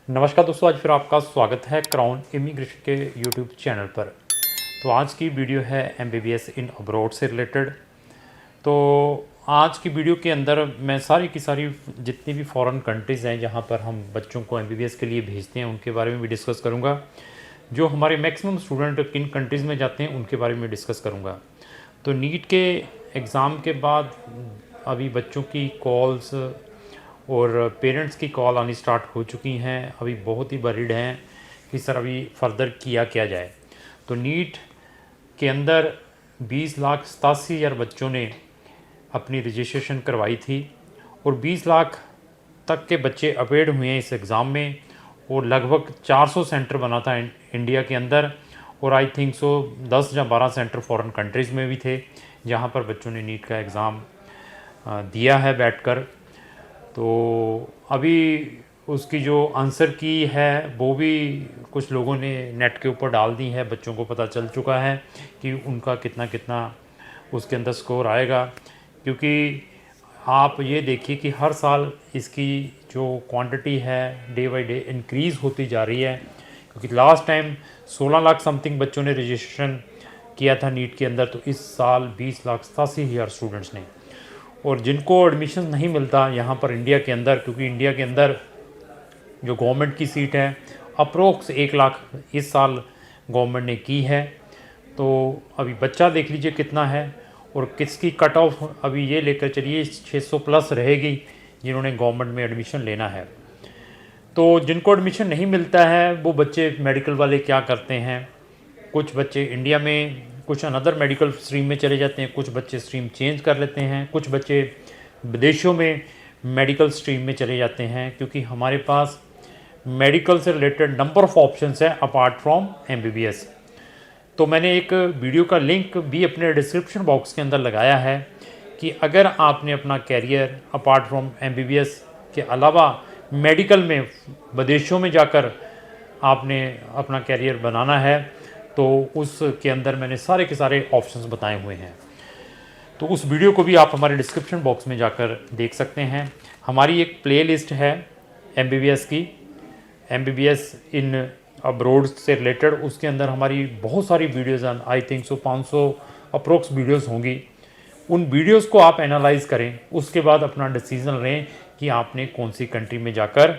नमस्कार दोस्तों, आज फिर आपका स्वागत है क्राउन इमिग्रेशन के यूट्यूब चैनल पर। तो आज की वीडियो है एमबीबीएस इन अब्रॉड से रिलेटेड। तो आज की वीडियो के अंदर मैं सारी की सारी जितनी भी फॉरेन कंट्रीज़ हैं जहां पर हम बच्चों को एमबीबीएस के लिए भेजते हैं उनके बारे में भी डिस्कस करूंगा। जो हमारे मैक्सिमम स्टूडेंट किन कंट्रीज़ में जाते हैं उनके बारे में डिस्कस करूँगा। तो नीट के एग्ज़ाम के बाद अभी बच्चों की कॉल्स और पेरेंट्स की कॉल आनी स्टार्ट हो चुकी हैं। अभी बहुत ही वरीड हैं कि सर अभी फर्दर किया जाए। तो नीट के अंदर 20,87,000 बच्चों ने अपनी रजिस्ट्रेशन करवाई थी और 20 लाख तक के बच्चे अपेड हुए हैं इस एग्ज़ाम में और लगभग 400 सेंटर बना था इंडिया के अंदर। और आई थिंक सो 10 या 12 सेंटर फॉरेन कंट्रीज़ में भी थे जहाँ पर बच्चों ने नीट का एग्ज़ाम दिया है बैठकर। तो अभी उसकी जो आंसर की है वो भी कुछ लोगों ने नेट के ऊपर डाल दी है। बच्चों को पता चल चुका है कि उनका कितना कितना उसके अंदर स्कोर आएगा, क्योंकि आप ये देखिए कि हर साल इसकी जो क्वांटिटी है डे बाई डे इंक्रीज़ होती जा रही है। क्योंकि लास्ट टाइम 16 लाख समथिंग बच्चों ने रजिस्ट्रेशन किया था नीट के अंदर, तो इस साल 20,87,000 स्टूडेंट्स ने। और जिनको एडमिशन नहीं मिलता यहाँ पर इंडिया के अंदर, क्योंकि इंडिया के अंदर जो गवर्नमेंट की सीट है अप्रोक्स 1 लाख इस साल गवर्नमेंट ने की है। तो अभी बच्चा देख लीजिए कितना है और किसकी कट ऑफ अभी ये लेकर चलिए 600 प्लस रहेगी जिन्होंने गवर्नमेंट में एडमिशन लेना है। तो जिनको एडमिशन नहीं मिलता है वो बच्चे मेडिकल वाले क्या करते हैं, कुछ बच्चे इंडिया में कुछ अनदर मेडिकल स्ट्रीम में चले जाते हैं, कुछ बच्चे स्ट्रीम चेंज कर लेते हैं, कुछ बच्चे विदेशों में मेडिकल स्ट्रीम में चले जाते हैं। क्योंकि हमारे पास मेडिकल से रिलेटेड नंबर ऑफ़ ऑप्शंस है अपार्ट फ्रॉम एमबीबीएस। तो मैंने एक वीडियो का लिंक भी अपने डिस्क्रिप्शन बॉक्स के अंदर लगाया है कि अगर आपने अपना कैरियर अपार्ट फ्रॉम एमबीबीएस के अलावा मेडिकल में विदेशों में जाकर आपने अपना कैरियर बनाना है तो उसके अंदर मैंने सारे के सारे ऑप्शंस बताए हुए हैं। तो उस वीडियो को भी आप हमारे डिस्क्रिप्शन बॉक्स में जाकर देख सकते हैं। हमारी एक प्लेलिस्ट है एमबीबीएस की, एमबीबीएस इन अब्रॉड से रिलेटेड। उसके अंदर हमारी बहुत सारी वीडियोज़ हैं, I think so 500 approx videos होंगी। उन वीडियोज़ को आप एनालाइज करें, उसके बाद अपना डिसीज़न लें कि आपने कौन सी कंट्री में जाकर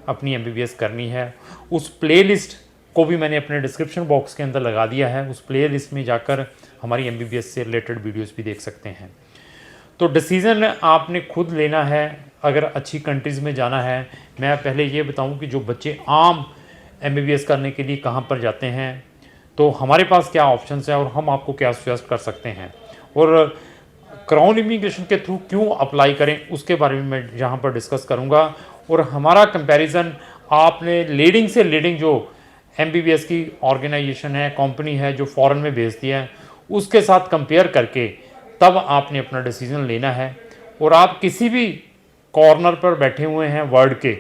अपनी एमबीबीएस करनी है। उस प्लेलिस्ट को भी मैंने अपने डिस्क्रिप्शन बॉक्स के अंदर लगा दिया है। उस प्लेलिस्ट में जाकर हमारी एमबीबीएस से रिलेटेड वीडियोस भी देख सकते हैं। तो डिसीज़न आपने खुद लेना है अगर अच्छी कंट्रीज़ में जाना है। मैं पहले ये बताऊं कि जो बच्चे आम एमबीबीएस करने के लिए कहां पर जाते हैं, तो हमारे पास क्या ऑप्शंस हैं और हम आपको क्या सजेस्ट कर सकते हैं, और क्राउन इमिग्रेशन के थ्रू क्यों अप्लाई करें उसके बारे में मैं यहाँ पर डिस्कस करूँगा। और हमारा कंपैरिजन आपने लीडिंग से लीडिंग जो एमबीबीएस की ऑर्गेनाइजेशन है, कंपनी है जो फॉरेन में भेजती है, उसके साथ कंपेयर करके तब आपने अपना डिसीजन लेना है। और आप किसी भी कॉर्नर पर बैठे हुए हैं वर्ल्ड के,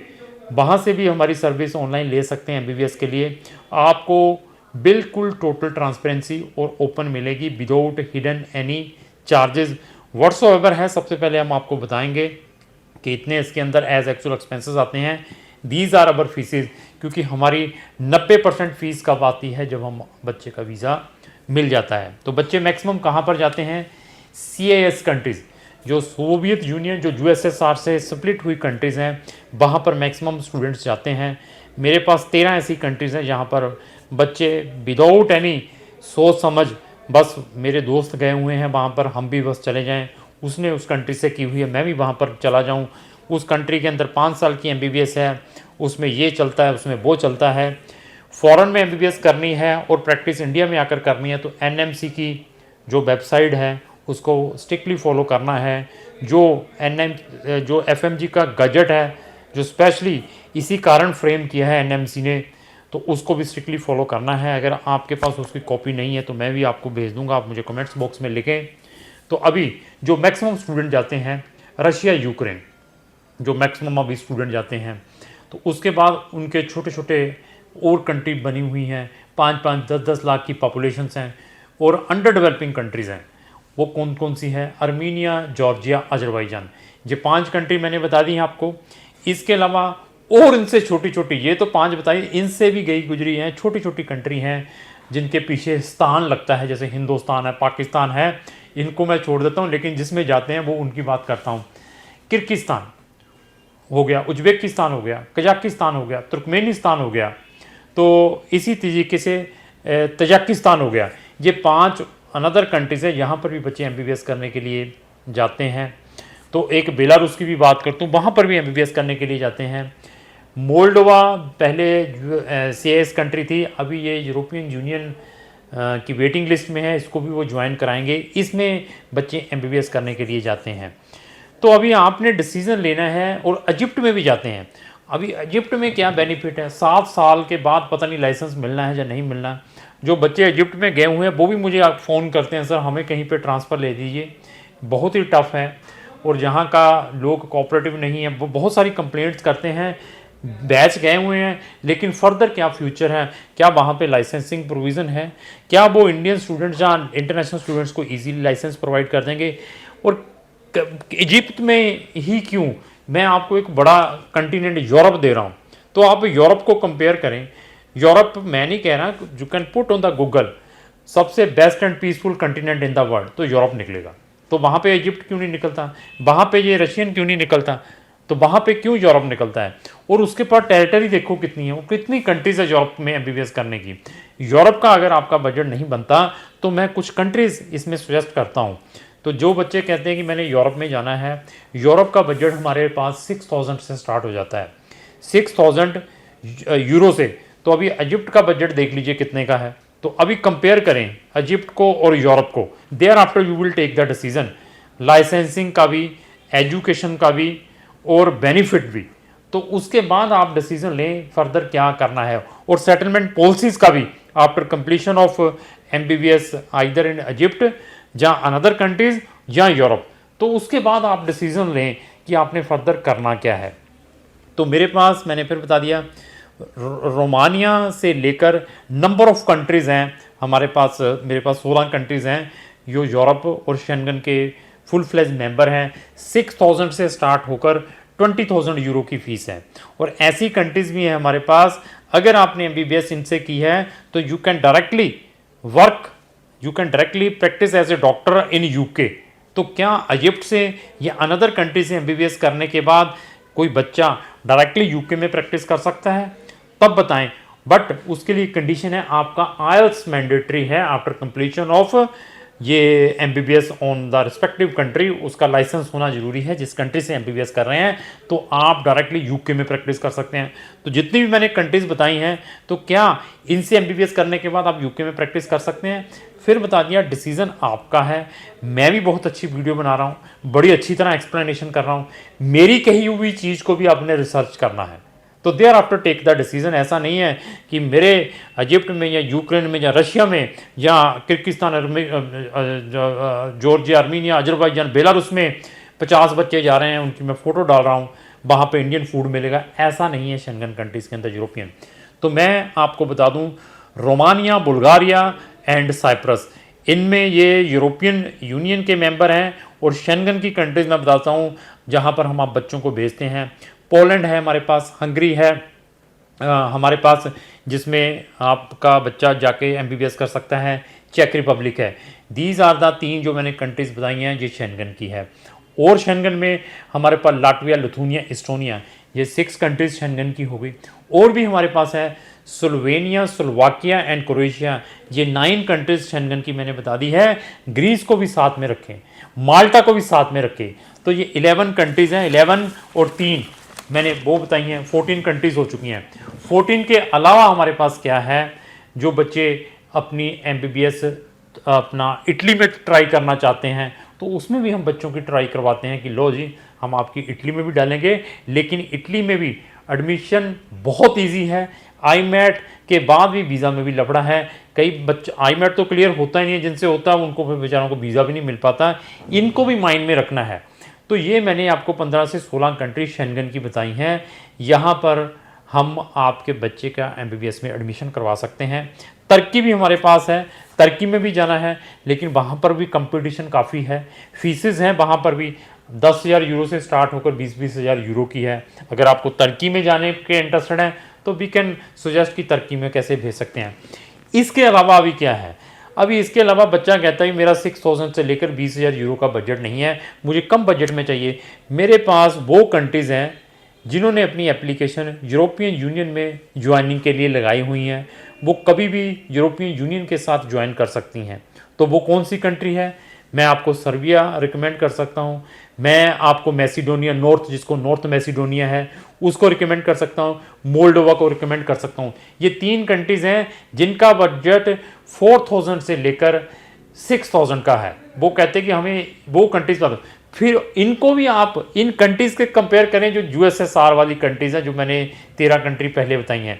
वहाँ से भी हमारी सर्विस ऑनलाइन ले सकते हैं एमबीबीएस के लिए। आपको बिल्कुल टोटल ट्रांसपेरेंसी और ओपन मिलेगी without hidden any charges whatsoever है। सबसे पहले हम आपको बताएंगे कि इतने इसके अंदर एज एक्चुअल एक्सपेंसेस आते हैं। दीज आर अवर फीसेज, क्योंकि हमारी 90% फ़ीस कब आती है, जब हम बच्चे का वीज़ा मिल जाता है। तो बच्चे मैक्सिमम कहाँ पर जाते हैं, CIS कंट्रीज़, जो सोवियत यूनियन जो USSR से स्प्लिट हुई कंट्रीज़ हैं, वहाँ पर मैक्सिमम स्टूडेंट्स जाते हैं। मेरे पास 13 ऐसी कंट्रीज़ हैं जहाँ पर बच्चे विदाउट एनी सोच समझ, बस मेरे दोस्त गए हुए हैं वहाँ पर, हम भी बस चले जाएँ, उसने उस कंट्री से की हुई है मैं भी वहाँ पर चला जाऊँ। उस कंट्री के अंदर 5 साल की एमबीबीएस है, उसमें ये चलता है, उसमें वो चलता है। फ़ॉरेन में एमबीबीएस करनी है और प्रैक्टिस इंडिया में आकर करनी है तो एनएमसी की जो वेबसाइट है उसको स्ट्रिक्टली फॉलो करना है। जो एफएमजी का गजट है जो स्पेशली इसी कारण फ्रेम किया है एनएमसी ने, तो उसको भी स्ट्रिक्टली फॉलो करना है। अगर आपके पास उसकी कॉपी नहीं है तो मैं भी आपको भेज दूंगा, आप मुझे कमेंट्स बॉक्स में लिखें। तो अभी जो मैक्सिमम स्टूडेंट जाते हैं रशिया यूक्रेन, जो मैक्सिमम अभी स्टूडेंट जाते हैं, तो उसके बाद उनके छोटे छोटे और कंट्री बनी हुई हैं, 5-5, 10-10 लाख की पॉपुलेशंस हैं और अंडर डेवलपिंग कंट्रीज़ हैं। वो कौन कौन सी हैं, अर्मीनिया, जॉर्जिया, अजरबैजान, ये 5 कंट्री मैंने बता दी हैं आपको। इसके अलावा और इनसे छोटी छोटी, ये तो 5 बताई, इनसे भी गई गुजरी हैं, छोटी छोटी कंट्री हैं जिनके पीछे स्थान लगता है, जैसे हिंदुस्तान है, पाकिस्तान है, इनको मैं छोड़ देता हूँ, लेकिन जिसमें जाते हैं वो उनकी बात करता हूँ। किर्गिस्तान हो गया, उज्बेकिस्तान हो गया, कजाकिस्तान हो गया, तुर्कमेनिस्तान हो गया, तो इसी तरीके से तजाकिस्तान हो गया। ये 5 अनदर कंट्रीज़ है, यहाँ पर भी बच्चे एमबीबीएस करने के लिए जाते हैं। तो एक बेलारूस की भी बात करता हूँ, वहाँ पर भी एमबीबीएस करने के लिए जाते हैं। मोल्डोवा पहले सीएस कंट्री थी, अभी ये यूरोपियन यूनियन की वेटिंग लिस्ट में है, इसको भी वो ज्वाइन कराएंगे। इसमें बच्चे एमबीबीएस करने के लिए जाते हैं। तो अभी आपने डिसीज़न लेना है, और इजिप्ट में भी जाते हैं। अभी इजिप्ट में क्या बेनिफिट है, 7 साल के बाद पता नहीं लाइसेंस मिलना है या नहीं मिलना है। जो बच्चे इजिप्ट में गए हुए हैं वो भी मुझे आप फ़ोन करते हैं, सर हमें कहीं पे ट्रांसफ़र ले दीजिए। बहुत ही टफ़ है, और जहाँ का लोग कोऑपरेटिव नहीं है, वो बहुत सारी कंप्लेंट्स करते हैं। बैच गए हुए हैं, लेकिन फर्दर क्या फ्यूचर है, क्या वहाँ पे लाइसेंसिंग प्रोविज़न है, क्या वो इंडियन स्टूडेंट्स या इंटरनेशनल स्टूडेंट्स को ईजीली लाइसेंस प्रोवाइड कर देंगे। और इजिप्ट में ही क्यों, मैं आपको एक बड़ा कंटिनेंट यूरोप दे रहा हूँ, तो आप यूरोप को कंपेयर करें। यूरोप मैं नहीं कह रहा, you can put on the Google सबसे best and peaceful continent in the world, तो यूरोप निकलेगा। तो वहाँ पे इजिप्ट क्यों नहीं निकलता, वहाँ पे ये रशियन क्यों नहीं निकलता, तो वहाँ पे क्यों यूरोप निकलता है। और उसके पास टेरिटरी देखो कितनी है, वो कितनी कंट्रीज है यूरोप में एमबीबीएस करने की। यूरोप का अगर आपका बजट नहीं बनता तो मैं कुछ कंट्रीज़ इसमें सजेस्ट करता हूँ। तो जो बच्चे कहते हैं कि मैंने यूरोप में जाना है, यूरोप का बजट हमारे पास 6000 से स्टार्ट हो जाता है, 6000 यूरो से। तो अभी इजिप्ट का बजट देख लीजिए कितने का है, तो अभी कंपेयर करें इजिप्ट को और यूरोप को। Thereafter you will take the decision, licensing का भी, एजुकेशन का भी, और बेनिफिट भी। तो उसके बाद आप डिसीजन लें फर्दर क्या करना है, और सेटलमेंट पॉलिसीज़ का भी after completion of MBBS either in Egypt या अनदर कंट्रीज या यूरोप। तो उसके बाद आप डिसीजन लें कि आपने फर्दर करना क्या है। तो मेरे पास, मैंने फिर बता दिया, रोमानिया से लेकर नंबर ऑफ कंट्रीज़ हैं हमारे पास। मेरे पास 16 कंट्रीज़ हैं जो यूरोप और शेंगन के फुल फ्लेज मेंबर हैं। 6000 से स्टार्ट होकर 20,000 यूरो की फ़ीस है। और ऐसी कंट्रीज़ भी हैं हमारे पास, अगर आपने एमबीबीएस इनसे की है तो you can directly work, you can directly practise as a doctor in UK. तो क्या इजिप्ट से या अनदर कंट्री से एमबीबीएस करने के बाद कोई बच्चा डायरेक्टली यूके में प्रैक्टिस कर सकता है? तब बताएं। बट उसके लिए कंडीशन है, आपका आईएलटीएस मैंडेटरी है आफ्टर कंप्लीशन ऑफ ये MBBS on the respective country, उसका लाइसेंस होना जरूरी है जिस कंट्री से एमबीबीएस कर रहे हैं। तो आप डायरेक्टली यूके में प्रैक्टिस कर सकते हैं। तो जितनी भी मैंने कंट्रीज बताई हैं, तो क्या इनसे एमबीबीएस करने के बाद आप यूके में प्रैक्टिस कर सकते हैं? फिर बता दिया, डिसीजन आपका है। मैं भी बहुत अच्छी वीडियो बना रहा हूँ, बड़ी अच्छी तरह एक्सप्लेनेशन कर रहा हूँ। मेरी कही हुई चीज़ को भी आपने रिसर्च करना है, तो thereafter take the decision. ऐसा नहीं है कि मेरे इजिप्ट में या यूक्रेन में या रशिया में या Kyrgyzstan, Georgia, Armenia, Azerbaijan, Belarus में 50 बच्चे जा रहे हैं, उनकी मैं फ़ोटो डाल रहा हूँ, वहाँ पे इंडियन फूड मिलेगा। ऐसा नहीं है शेंगन कंट्रीज़ के अंदर, यूरोपियन। तो मैं आपको बता दूँ, रोमानिया, बुल्गारिया एंड साइप्रस, इनमें ये यूरोपियन यूनियन के मेंबर हैं। और शेंगन की कंट्रीज़ मैं बताता हूँ जहाँ पर हम आप बच्चों को भेजते हैं। पोलैंड है हमारे पास, हंगरी है हमारे पास, जिसमें आपका बच्चा जाके एमबीबीएस कर सकता है। चेक रिपब्लिक है। दीज आर द 3 जो मैंने कंट्रीज़ बताई हैं, ये शेंगन की है। और शेंगन में हमारे पास लाटविया, लिथुनिया, एस्टोनिया, ये 6 कंट्रीज़ शेंगन की हो गई। और भी हमारे पास है स्लोवेनिया, स्लोवाकिया एंड क्रोएशिया, ये 9 कंट्रीज़ शेंगन की मैंने बता दी है। ग्रीस को भी साथ में रखें, माल्टा को भी साथ में रखें, तो ये 11 कंट्रीज़ हैं। 11 और 3 मैंने वो बताई हैं, 14 कंट्रीज़ हो चुकी हैं। 14 के अलावा हमारे पास क्या है, जो बच्चे अपनी एमबीबीएस अपना इटली में ट्राई करना चाहते हैं, तो उसमें भी हम बच्चों की ट्राई करवाते हैं कि लो जी, हम आपकी इटली में भी डालेंगे। लेकिन इटली में भी एडमिशन बहुत ईजी है। आईमैट के बाद भी वीज़ा में भी लफड़ा है। कई बच्चे, आईमैट तो क्लियर होता ही नहीं है, जिनसे होता है उनको फिर बेचारों को वीज़ा भी नहीं मिल पाता। इनको भी माइंड में रखना है। तो ये मैंने आपको 15 से 16 कंट्री शेंगन की बताई हैं। यहाँ पर हम आपके बच्चे का एमबीबीएस में एडमिशन करवा सकते हैं। तुर्की भी हमारे पास है, तुर्की में भी जाना है, लेकिन वहाँ पर भी कंपटीशन काफ़ी है, फीसेस हैं वहाँ पर भी। 10,000 यूरो से स्टार्ट होकर 20,000 यूरो की है। अगर आपको तुर्की में जाने के इंटरेस्टेड हैं तो वी कैन सजेस्ट कि तुर्की में कैसे भेज सकते हैं। इसके अलावा अभी क्या है, अभी इसके अलावा बच्चा कहता है मेरा 6,000 से लेकर 20,000 यूरो का बजट नहीं है, मुझे कम बजट में चाहिए। मेरे पास वो कंट्रीज़ हैं जिन्होंने अपनी एप्लीकेशन यूरोपियन यूनियन में ज्वाइनिंग के लिए लगाई हुई हैं, वो कभी भी यूरोपियन यूनियन के साथ ज्वाइन कर सकती हैं। तो वो कौन सी कंट्री है? मैं आपको सर्बिया रिकमेंड कर सकता हूँ, मैं आपको मैसिडोनिया नॉर्थ, जिसको नॉर्थ मैसिडोनिया है, उसको रिकमेंड कर सकता हूँ, मोल्डोवा को रिकमेंड कर सकता हूँ। ये 3 कंट्रीज़ हैं जिनका बजट 4,000 से लेकर 6,000 का है। वो कहते हैं कि हमें वो कंट्रीज बता दो। फिर इनको भी आप इन कंट्रीज़ के कंपेयर करें जो यूएसएसआर वाली कंट्रीज़ हैं, जो मैंने 13 कंट्री पहले बताई हैं।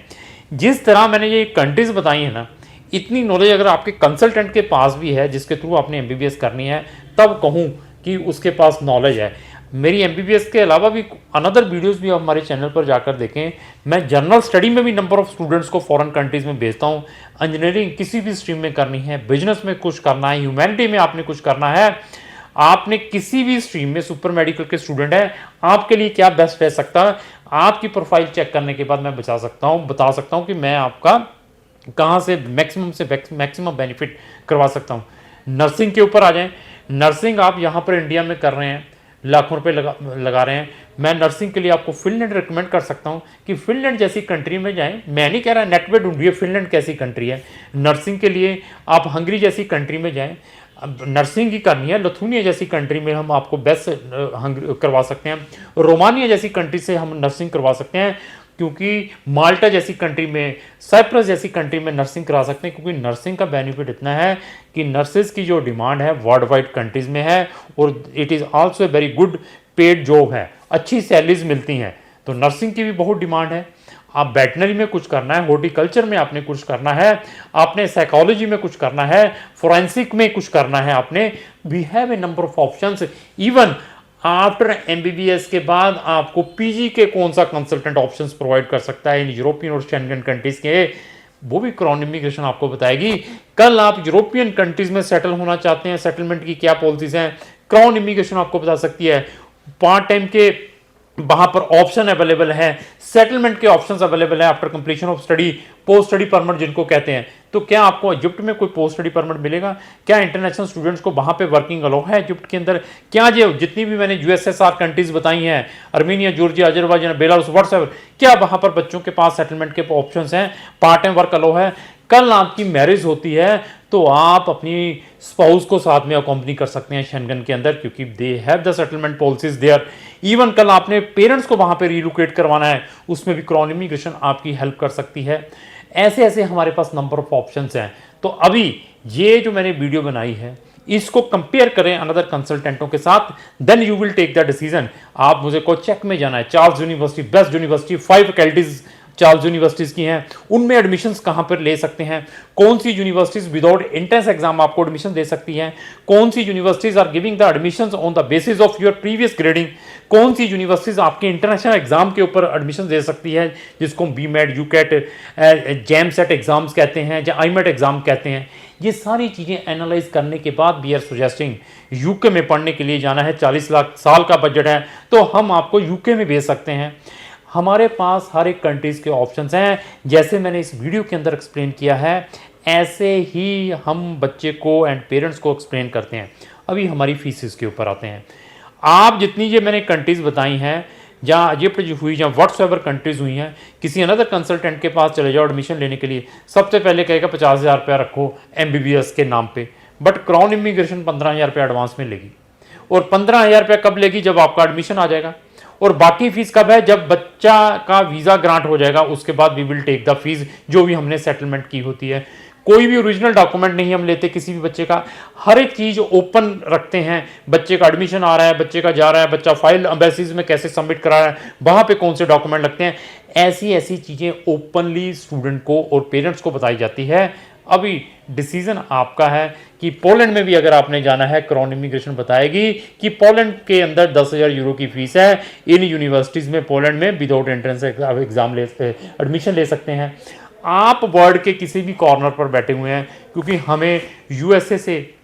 जिस तरह मैंने ये कंट्रीज़ बताई हैं ना, इतनी नॉलेज अगर आपके कंसल्टेंट के पास भी है जिसके थ्रू आपने एमबीबीएस करनी है, तब कहूँ कि उसके पास नॉलेज है। मेरी एमबीबीएस के अलावा भी अनदर वीडियोस भी आप हमारे चैनल पर जाकर देखें। मैं जनरल स्टडी में भी नंबर ऑफ स्टूडेंट्स को फॉरेन कंट्रीज़ में भेजता हूँ। इंजीनियरिंग किसी भी स्ट्रीम में करनी है, बिजनेस में कुछ करना है, ह्यूमैनिटी में आपने कुछ करना है, आपने किसी भी स्ट्रीम में सुपर मेडिकल के स्टूडेंट हैं, आपके लिए क्या बेस्ट रह सकता है, आपकी प्रोफाइल चेक करने के बाद मैं बता सकता हूँ कि मैं आपका कहाँ से मैक्सिमम बेनिफिट करवा सकता हूँ। नर्सिंग के ऊपर आ जाएं। नर्सिंग आप यहाँ पर इंडिया में कर रहे हैं, लाखों रुपए लगा रहे हैं। मैं नर्सिंग के लिए आपको फिनलैंड रिकमेंड कर सकता हूँ कि फिनलैंड जैसी कंट्री में जाएं। मैं नहीं कह रहा नेट पे ढूंढिए फिनलैंड कैसी कंट्री है नर्सिंग के लिए। आप हंगरी जैसी कंट्री में जाएं, नर्सिंग ही करनी है, लिथुआनिया जैसी कंट्री में हम आपको बेस्ट करवा सकते हैं। रोमानिया जैसी कंट्री से हम नर्सिंग करवा सकते हैं, क्योंकि माल्टा जैसी कंट्री में, साइप्रस जैसी कंट्री में नर्सिंग करा सकते हैं। क्योंकि नर्सिंग का बेनिफिट इतना है कि नर्सेज की जो डिमांड है वर्ल्ड वाइड कंट्रीज़ में है, और it is also a very good paid job है, अच्छी सैलरीज मिलती हैं। तो नर्सिंग की भी बहुत डिमांड है। आप वेटनरी में कुछ करना है, हॉर्टिकल्चर में आपने कुछ करना है, आपने साइकोलॉजी में कुछ करना है, फोरेंसिक में कुछ करना है आपने, we have a number of options. Even after MBBS के बाद आपको पीजी के कौन सा कंसल्टेंट ऑप्शंस प्रोवाइड कर सकता है इन यूरोपियन और शेंगन कंट्रीज के, वो भी क्राउन इमिग्रेशन आपको बताएगी। कल आप यूरोपियन कंट्रीज में सेटल होना चाहते हैं, सेटलमेंट की क्या पॉलिसीज हैं, क्राउन इमिग्रेशन आपको बता सकती है। पार्ट टाइम के वहां पर ऑप्शन अवेलेबल है, सेटलमेंट के ऑप्शंस अवेलेबल है after completion of study, post study permit जिनको कहते हैं। तो क्या आपको इजिप्ट में कोई पोस्ट स्टडी परमिट मिलेगा? क्या इंटरनेशनल स्टूडेंट्स को वहां पे वर्किंग अलाउ है इजिप्ट के अंदर? क्या जो जितनी भी मैंने यूएसएसआर कंट्रीज बताई हैं, Armenia, Georgia, Azerbaijan, Belarus, whatsoever, क्या वहां पर बच्चों के पास सेटलमेंट के ऑप्शंस हैं, पार्ट टाइम वर्क अलाउ है? कल आपकी मैरिज होती है तो आप अपनी स्पाउस को साथ में अकॉम्पनी कर सकते हैं शेंगन के अंदर, क्योंकि they have the settlement policies there. Even कल आपने पेरेंट्स को वहां पे रिलोकेट करवाना है, उसमें भी क्राउन इमिग्रेशन आपकी हेल्प कर सकती है। ऐसे ऐसे हमारे पास नंबर ऑफ ऑप्शंस हैं। तो अभी ये जो मैंने वीडियो बनाई है, इसको कंपेयर करें अनदर कंसल्टेंटों के साथ, then you will take the decision. आप मुझे को चेक में जाना है, Charles University best university, 5 faculties Charles universities की हैं, उनमें एडमिशन्स कहाँ पर ले सकते हैं, कौन सी यूनिवर्सिटीज़ विदाउट एंट्रेंस एग्जाम आपको एडमिशन दे सकती हैं, कौन सी universities are giving the admissions on the basis of your previous grading, कौन सी यूनिवर्सिटीज़ आपके इंटरनेशनल एग्जाम के ऊपर एडमिशन दे सकती है, जिसको BMAT, UCAT, GAMSAT exams कहते हैं या आईमेट एग्जाम कहते हैं। ये सारी चीज़ें एनालाइज करने के बाद वी आर सजेस्टिंग यूके में पढ़ने के लिए जाना है, 40 लाख साल का बजट है, तो हम आपको यूके में भेज सकते हैं। हमारे पास हर एक कंट्रीज़ के ऑप्शंस हैं, जैसे मैंने इस वीडियो के अंदर एक्सप्लेन किया है, ऐसे ही हम बच्चे को एंड पेरेंट्स को एक्सप्लेन करते हैं। अभी हमारी फीसिस के ऊपर आते हैं। आप जितनी ये मैंने कंट्रीज़ बताई हैं, जहाँ इजिप्ट हुई, जहाँ व्हाट्सएवर कंट्रीज़ हुई हैं, किसी अनदर कंसल्टेंट के पास चले जाओ एडमिशन लेने के लिए, सबसे पहले कहेगा 50,000 रुपया रखो एमबीबीएस के नाम पे, बट क्राउन इमिग्रेशन 15,000 रुपया एडवांस में लेगी। और 15,000 रुपया कब लेगी? जब आपका एडमिशन आ जाएगा। और बाकी फीस कब है? जब बच्चा का वीज़ा ग्रांट हो जाएगा, उसके बाद we will take the fees जो भी हमने सेटलमेंट की होती है। कोई भी ओरिजिनल डॉक्यूमेंट नहीं हम लेते किसी भी बच्चे का, हर एक चीज़ ओपन रखते हैं। बच्चे का एडमिशन आ रहा है, बच्चे का जा रहा है, बच्चा फाइल एम्बेसीज में कैसे सबमिट करा रहा है, वहाँ पे कौन से डॉक्यूमेंट लगते हैं, ऐसी ऐसी चीज़ें ओपनली स्टूडेंट को और पेरेंट्स को बताई जाती है। अभी डिसीजन आपका है कि पोलैंड में भी अगर आपने जाना है, क्राउन इमिग्रेशन बताएगी कि पोलैंड के अंदर 10,000 यूरो की फीस है, इन यूनिवर्सिटीज़ में पोलैंड में विदाउट एंट्रेंस एग्जाम एडमिशन ले सकते हैं। आप वर्ल्ड के किसी भी कॉर्नर पर बैठे हुए हैं, क्योंकि हमें यूएसए से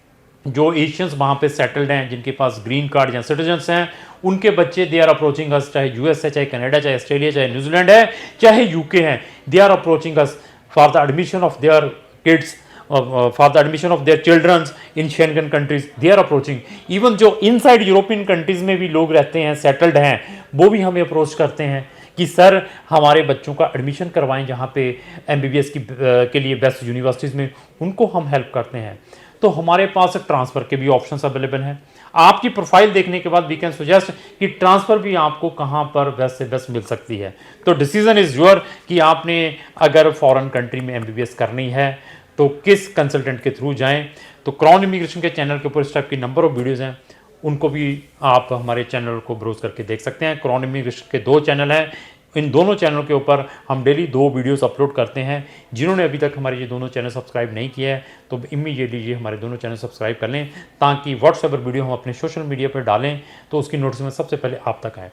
जो एशियंस वहाँ पे सेटल्ड हैं, जिनके पास ग्रीन कार्ड या सिटीजन्स हैं, उनके बच्चे दे आर अप्रोचिंग अस, चाहे यूएस है, चाहे कनाडा, चाहे ऑस्ट्रेलिया, चाहे न्यूजीलैंड है, चाहे यूके है, they are approaching us for the admission of their kids, for the admission of their childrens in Schengen countries, they are approaching. Even जो इनसाइड यूरोपियन कंट्रीज में भी लोग रहते हैं, सेटल्ड हैं, वो भी हमें अप्रोच करते हैं कि सर हमारे बच्चों का एडमिशन करवाएं जहाँ पे एमबीबीएस की के लिए बेस्ट यूनिवर्सिटीज़ में, उनको हम हेल्प करते हैं। तो हमारे पास ट्रांसफ़र के भी ऑप्शंस अवेलेबल हैं। आपकी प्रोफाइल देखने के बाद वी कैन सजेस्ट कि ट्रांसफ़र भी आपको कहाँ पर बेस्ट से बेस्ट मिल सकती है। तो डिसीजन इज़ योर कि आपने अगर फॉरेन कंट्री में एमबीबीएस करनी है तो किस कंसल्टेंट के थ्रू जाएं। तो क्राउन इमिग्रेशन के चैनल के ऊपर इस टाइप की नंबर ऑफ वीडियोज़ हैं, उनको भी आप हमारे चैनल को ब्राउज करके देख सकते हैं। क्राउन इमिग्रेशन के 2 चैनल हैं, इन दोनों चैनल के ऊपर हम डेली 2 वीडियोस अपलोड करते हैं। जिन्होंने अभी तक हमारे ये दोनों चैनल सब्सक्राइब नहीं किया है तो इमीडिएटली ये हमारे दोनों चैनल सब्सक्राइब कर लें, ताकि व्हाट्सएप पर वीडियो हम अपने सोशल मीडिया पर डालें तो उसकी नोटिफिकेशन सबसे पहले आप तक आए।